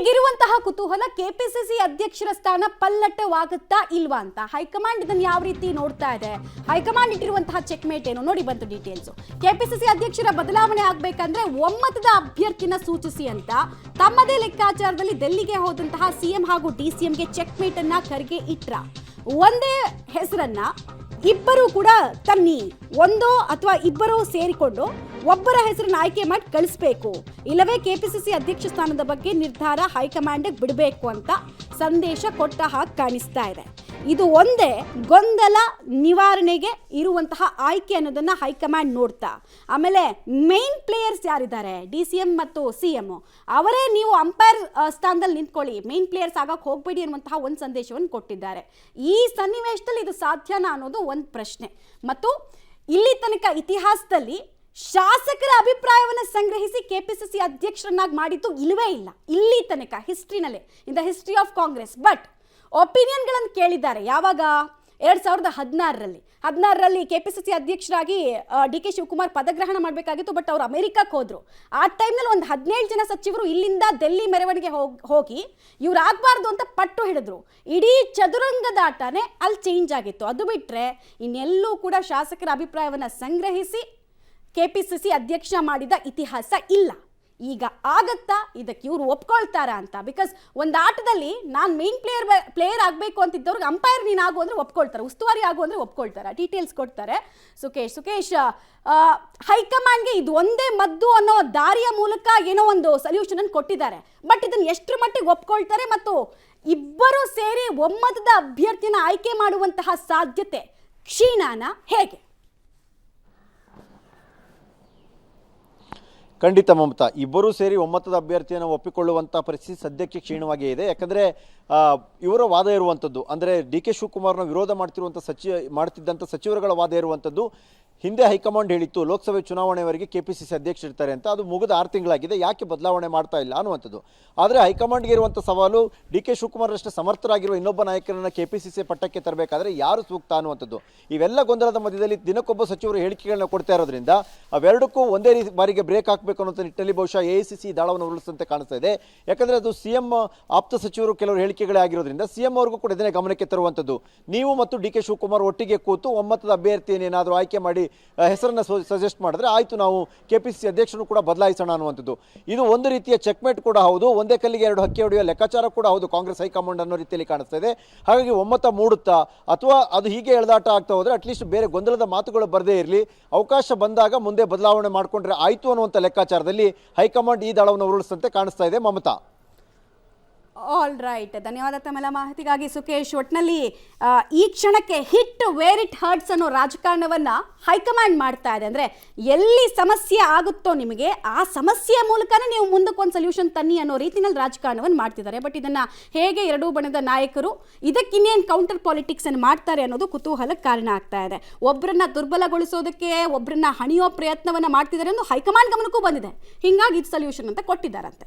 ಈಗಿರುವಂತಹ ಕುತೂಹಲ ಕೆಪಿಸಿಸಿ ಅಧ್ಯಕ್ಷರ ಸ್ಥಾನ ಪಲ್ಲಟವಾಗುತ್ತಾ ಇಲ್ವಾ ಅಂತ. ಹೈಕಮಾಂಡ್ ಇದನ್ನು ಯಾವ ರೀತಿ ನೋಡ್ತಾ ಇದೆ, ಹೈಕಮಾಂಡ್ ಇಟ್ಟಿರುವಂತಹ ಚೆಕ್ ಮೇಟ್ ಏನು ನೋಡಿ ಬಂತು ಡೀಟೇಲ್ಸ್. ಕೆಪಿಸಿಸಿ ಅಧ್ಯಕ್ಷರ ಬದಲಾವಣೆ ಆಗಬೇಕಂದ್ರೆ ಒಮ್ಮತದ ಅಭ್ಯರ್ಥಿನ ಸೂಚಿಸಿ ಅಂತ ತಮ್ಮದೇ ಲೆಕ್ಕಾಚಾರದಲ್ಲಿ ಡೆಲ್ಲಿಗೆ ಹೋದಂತಹ ಸಿಎಂ ಹಾಗೂ ಡಿಸಿಎಂಗೆ ಚೆಕ್ ಮೇಟ್ ಅನ್ನ ಖರ್ಗೆ ಇಟ್ರ. ಒಂದೇ ಹೆಸರನ್ನ ಇಬ್ಬರು ಕೂಡ ತನ್ನಿ, ಒಂದೋ ಅಥವಾ ಇಬ್ಬರು ಸೇರಿಕೊಂಡು ಒಬ್ಬರ ಹೆಸರನ್ನು ಆಯ್ಕೆ ಮಾಡಿ ಕಳಿಸ್ಬೇಕು, ಇಲ್ಲವೇ ಕೆಪಿಸಿಸಿ ಅಧ್ಯಕ್ಷ ಸ್ಥಾನದ ಬಗ್ಗೆ ನಿರ್ಧಾರ ಹೈಕಮಾಂಡ್ ಬಿಡಬೇಕು ಅಂತ ಸಂದೇಶ ಕೊಟ್ಟ ಹಾಗೆ ಕಾಣಿಸ್ತಾ ಇದೆ. ಇದು ಒಂದೇ ಗೊಂದಲ ನಿವಾರಣೆಗೆ ಇರುವಂತಹ ಆಯ್ಕೆ ಅನ್ನೋದನ್ನ ಹೈಕಮಾಂಡ್ ನೋಡ್ತಾ, ಆಮೇಲೆ ಮೇನ್ ಪ್ಲೇಯರ್ಸ್ ಯಾರಿದ್ದಾರೆ ಡಿಸಿಎಂ ಮತ್ತು ಸಿಎಂ ಅವರೇ ನೀವು ಅಂಪೈರ್ ಸ್ಥಾನದಲ್ಲಿ ನಿಂತ್ಕೊಳ್ಳಿ, ಮೇನ್ ಪ್ಲೇಯರ್ಸ್ ಆಗಕ್ಕೆ ಹೋಗ್ಬೇಡಿ ಅನ್ನುವಂತಹ ಒಂದು ಸಂದೇಶವನ್ನು ಕೊಟ್ಟಿದ್ದಾರೆ. ಈ ಸನ್ನಿವೇಶದಲ್ಲಿ ಇದು ಸಾಧ್ಯನಾ ಅನ್ನೋದು ಒಂದು ಪ್ರಶ್ನೆ. ಮತ್ತು ಇಲ್ಲಿ ತನಕ ಇತಿಹಾಸದಲ್ಲಿ ಶಾಸಕರ ಅಭಿಪ್ರಾಯವನ್ನು ಸಂಗ್ರಹಿಸಿ ಕೆಪಿಸಿಸಿ ಅಧ್ಯಕ್ಷರನ್ನಾಗಿ ಮಾಡಿದ್ದು ಇಲ್ಲವೇ ಇಲ್ಲ ಇಲ್ಲಿ ತನಕ ಹಿಸ್ಟ್ರಿನಲ್ಲೇ, in the history of Congress. But ಒಪಿನಿಯನ್ಗಳನ್ನು ಕೇಳಿದ್ದಾರೆ. ಯಾವಾಗ 2016ರಲ್ಲಿ ಕೆಪಿಸಿಸಿ ಅಧ್ಯಕ್ಷರಾಗಿ ಡಿ ಕೆ ಶಿವಕುಮಾರ್ ಪದಗ್ರಹಣ ಮಾಡಬೇಕಾಗಿತ್ತು, ಬಟ್ ಅವರು ಅಮೆರಿಕಕ್ಕೆ ಹೋದ್ರು. ಆ ಟೈಮ್ನಲ್ಲಿ ಒಂದು 17 ಜನ ಸಚಿವರು ಇಲ್ಲಿಂದ ಡೆಲ್ಲಿ ಮೆರವಣಿಗೆ ಹೋಗಿ ಇವ್ರು ಆಗಬಾರ್ದು ಅಂತ ಪಟ್ಟು ಹಿಡಿದ್ರು. ಇಡೀ ಚದುರಂಗದಾಟನೇ ಅಲ್ಲಿ ಚೇಂಜ್ ಆಗಿತ್ತು. ಅದು ಬಿಟ್ಟರೆ ಇನ್ನೆಲ್ಲೂ ಕೂಡ ಶಾಸಕರ ಅಭಿಪ್ರಾಯವನ್ನು ಸಂಗ್ರಹಿಸಿ ಕೆಪಿಸಿಸಿ ಅಧ್ಯಕ್ಷ ಮಾಡಿದ ಇತಿಹಾಸ ಇಲ್ಲ. ಈಗ ಆಗತ್ತಾ, ಇದಕ್ಕೆ ಇವರು ಒಪ್ಕೊಳ್ತಾರಾ ಅಂತ? ಬಿಕಾಸ್ ಒಂದು ಆಟದಲ್ಲಿ ನಾನು ಮೇನ್ ಪ್ಲೇಯರ್ ಆಗಬೇಕು ಅಂತಿದ್ದವ್ರಿಗೆ ಅಂಪೈರ್ ನೀನು ಆಗು ಅಂದರೆ ಒಪ್ಕೊಳ್ತಾರೆ, ಉಸ್ತುವಾರಿ ಆಗು ಅಂದರೆ ಒಪ್ಕೊಳ್ತಾರೆ. ಡೀಟೇಲ್ಸ್ ಕೊಡ್ತಾರೆ ಸುಕೇಶ್. ಹೈಕಮಾಂಡ್ಗೆ ಇದು ಒಂದೇ ಮದ್ದು ಅನ್ನೋ ದಾರಿಯ ಮೂಲಕ ಏನೋ ಒಂದು ಸೊಲ್ಯೂಷನ್ ಅನ್ನು ಕೊಟ್ಟಿದ್ದಾರೆ. ಬಟ್ ಇದನ್ನು ಎಷ್ಟರ ಮಟ್ಟಿಗೆ ಒಪ್ಕೊಳ್ತಾರೆ ಮತ್ತು ಇಬ್ಬರು ಸೇರಿ ಒಮ್ಮತದ ಅಭ್ಯರ್ಥಿನ ಆಯ್ಕೆ ಮಾಡುವಂತಹ ಸಾಧ್ಯತೆ ಕ್ಷೀಣನ ಹೇಗೆ? ಖಂಡಿತ ಮಮತಾ, ಇಬ್ಬರೂ ಸೇರಿ ಒಮ್ಮತದ ಅಭ್ಯರ್ಥಿಯನ್ನು ಒಪ್ಪಿಕೊಳ್ಳುವಂಥ ಪರಿಸ್ಥಿತಿ ಸದ್ಯಕ್ಕೆ ಕ್ಷೀಣವಾಗೇ ಇದೆ. ಯಾಕಂದರೆ ಇವರ ವಾದ ಇರುವಂಥದ್ದು ಅಂದರೆ ಡಿ ಕೆ ಶಿವಕುಮಾರ್ನ ವಿರೋಧ ಮಾಡ್ತಿದ್ದಂಥ ಸಚಿವರುಗಳ ವಾದ ಇರುವಂಥದ್ದು, ಹಿಂದೆ ಹೈಕಮಾಂಡ್ ಹೇಳಿತ್ತು ಲೋಕಸಭೆ ಚುನಾವಣೆವರೆಗೆ ಕೆಪಿಸಿಸಿ ಅಧ್ಯಕ್ಷ ಇರ್ತಾರೆ ಅಂತ. ಅದು ಮುಗಿದ 6 ತಿಂಗಳಾಗಿದೆ, ಯಾಕೆ ಬದಲಾವಣೆ ಮಾಡ್ತಾ ಇಲ್ಲ ಅನ್ನುವಂಥದ್ದು. ಆದರೆ ಹೈಕಮಾಂಡ್ಗೆ ಇರುವಂಥ ಸವಾಲು, ಡಿ ಕೆ ಶಿವಕುಮಾರ್ರಷ್ಟು ಸಮರ್ಥರಾಗಿರುವ ಇನ್ನೊಬ್ಬ ನಾಯಕರನ್ನು ಕೆಪಿಸಿಸಿ ಪಟ್ಟಕ್ಕೆ ತರಬೇಕಾದ್ರೆ ಯಾರು ಸೂಕ್ತ ಅನ್ನುವಂಥದ್ದು. ಇವೆಲ್ಲ ಗೊಂದಲದ ಮಧ್ಯದಲ್ಲಿ ದಿನಕ್ಕೊಬ್ಬ ಸಚಿವರು ಹೇಳಿಕೆಗಳನ್ನ ಕೊಡ್ತಾ ಇರೋದ್ರಿಂದ ಅವೆರಡಕ್ಕೂ ಒಂದೇ ಬಾರಿಗೆ ಬ್ರೇಕ್ ಹಾಕಬೇಕು ಅನ್ನೋ ನಿಟ್ಟಿನಲ್ಲಿ ಬಹುಶಃ ಎಐಸಿಸಿ ದಾಳವನ್ನು ಉರುಳಿಸಂತೆ ಕಾಣಿಸ್ತಾ ಇದೆ. ಯಾಕಂದರೆ ಅದು ಸಿಎಂ ಆಪ್ತ ಸಚಿವರು ಕೆಲವರು ಹೇಳಿಕೆಗಳೇ ಆಗಿರೋದ್ರಿಂದ ಸಿಎಂ ಅವ್ರಿಗೂ ಕೂಡ ಇದನ್ನೇ ಗಮನಕ್ಕೆ ತರುವಂಥದ್ದು. ನೀವು ಮತ್ತು ಡಿ ಕೆ ಶಿವಕುಮಾರ್ ಒಟ್ಟಿಗೆ ಕೂತು ಒಮ್ಮತದ ಅಭ್ಯರ್ಥಿಯನ್ನೇನಾದರೂ ಆಯ್ಕೆ ಮಾಡಿ ಹೆಸರನ್ನು ಸಜೆಸ್ಟ್ ಮಾಡಿದ್ರೆ ಆಯಿತು, ನಾವು ಕೆಪಿಸಿಸಿ ಅಧ್ಯಕ್ಷರು ಕೂಡ ಬದಲಾಯಿಸೋಣ ಅನ್ನುವಂಥದ್ದು. ಇದು ಒಂದು ರೀತಿಯ ಚೆಕ್ಮೇಟ್ ಕೂಡ ಹೌದು, ಒಂದೇ ಕಲ್ಲಿಗೆ 2 ಹಕ್ಕಿ ಹೊಡೆಯುವ ಲೆಕ್ಕಾಚಾರ ಕೂಡ ಹೌದು ಕಾಂಗ್ರೆಸ್ ಹೈಕಮಾಂಡ್ ಅನ್ನೋ ರೀತಿಯಲ್ಲಿ ಕಾಣಿಸ್ತಾ ಇದೆ. ಹಾಗಾಗಿ ಒಮ್ಮತ ಮೂಡುತ್ತಾ ಅಥವಾ ಅದು ಹೀಗೆ ಎಳೆದಾಟ ಆಗ್ತಾ ಹೋದರೆ ಅಟ್ಲೀಸ್ಟ್ ಬೇರೆ ಗೊಂದಲದ ಮಾತುಗಳು ಬರದೇ ಇರಲಿ, ಅವಕಾಶ ಬಂದಾಗ ಮುಂದೆ ಬದಲಾವಣೆ ಮಾಡಿಕೊಂಡ್ರೆ ಆಯಿತು ಅನ್ನುವಂಥ ಲೆಕ್ಕಾಚಾರದಲ್ಲಿ ಹೈಕಮಾಂಡ್ ಈ ದಾಳವನ್ನು ಉರುಳಿಸಂತೆ ಕಾಣಿಸ್ತಾ ಇದೆ ಮಮತಾ. ಆಲ್ ರೈಟ್, ಧನ್ಯವಾದ ತಮ್ಮೆಲ್ಲ ಮಾಹಿತಿಗಾಗಿ ಸುಕೇಶ್. ಒಟ್ಟಿನಲ್ಲಿ ಈ ಕ್ಷಣಕ್ಕೆ ಹಿಟ್ ವೇರ್ ಇಟ್ ಹರ್ಟ್ಸ್ ಅನ್ನೋ ರಾಜಕಾರಣವನ್ನ ಹೈಕಮಾಂಡ್ ಮಾಡ್ತಾ ಇದೆ. ಅಂದರೆ ಎಲ್ಲಿ ಸಮಸ್ಯೆ ಆಗುತ್ತೋ ನಿಮಗೆ ಆ ಸಮಸ್ಯೆಯ ಮೂಲಕನೇ ನೀವು ಮುಂದಕ್ಕೊಂದು ಸೊಲ್ಯೂಷನ್ ತನ್ನಿ ಅನ್ನೋ ರೀತಿಯಲ್ಲಿ ರಾಜಕಾರಣವನ್ನು ಮಾಡ್ತಿದ್ದಾರೆ. ಬಟ್ ಇದನ್ನು ಹೇಗೆ ಎರಡೂ ಬಣದ ನಾಯಕರು ಇದಕ್ಕಿನ್ನೇನು ಕೌಂಟರ್ ಪಾಲಿಟಿಕ್ಸ್ ಅನ್ನು ಮಾಡ್ತಾರೆ ಅನ್ನೋದು ಕುತೂಹಲಕ್ಕೆ ಕಾರಣ ಆಗ್ತಾ ಇದೆ. ಒಬ್ಬರನ್ನ ದುರ್ಬಲಗೊಳಿಸೋದಕ್ಕೆ ಒಬ್ಬರನ್ನ ಹಣಿಯೋ ಪ್ರಯತ್ನವನ್ನು ಮಾಡ್ತಿದ್ದಾರೆ ಅನ್ನೋ ಹೈಕಮಾಂಡ್ ಗಮನಕ್ಕೂ ಬಂದಿದೆ. ಹೀಗಾಗಿ ಇದು ಸೊಲ್ಯೂಷನ್ ಅಂತ ಕೊಟ್ಟಿದ್ದಾರಂತೆ.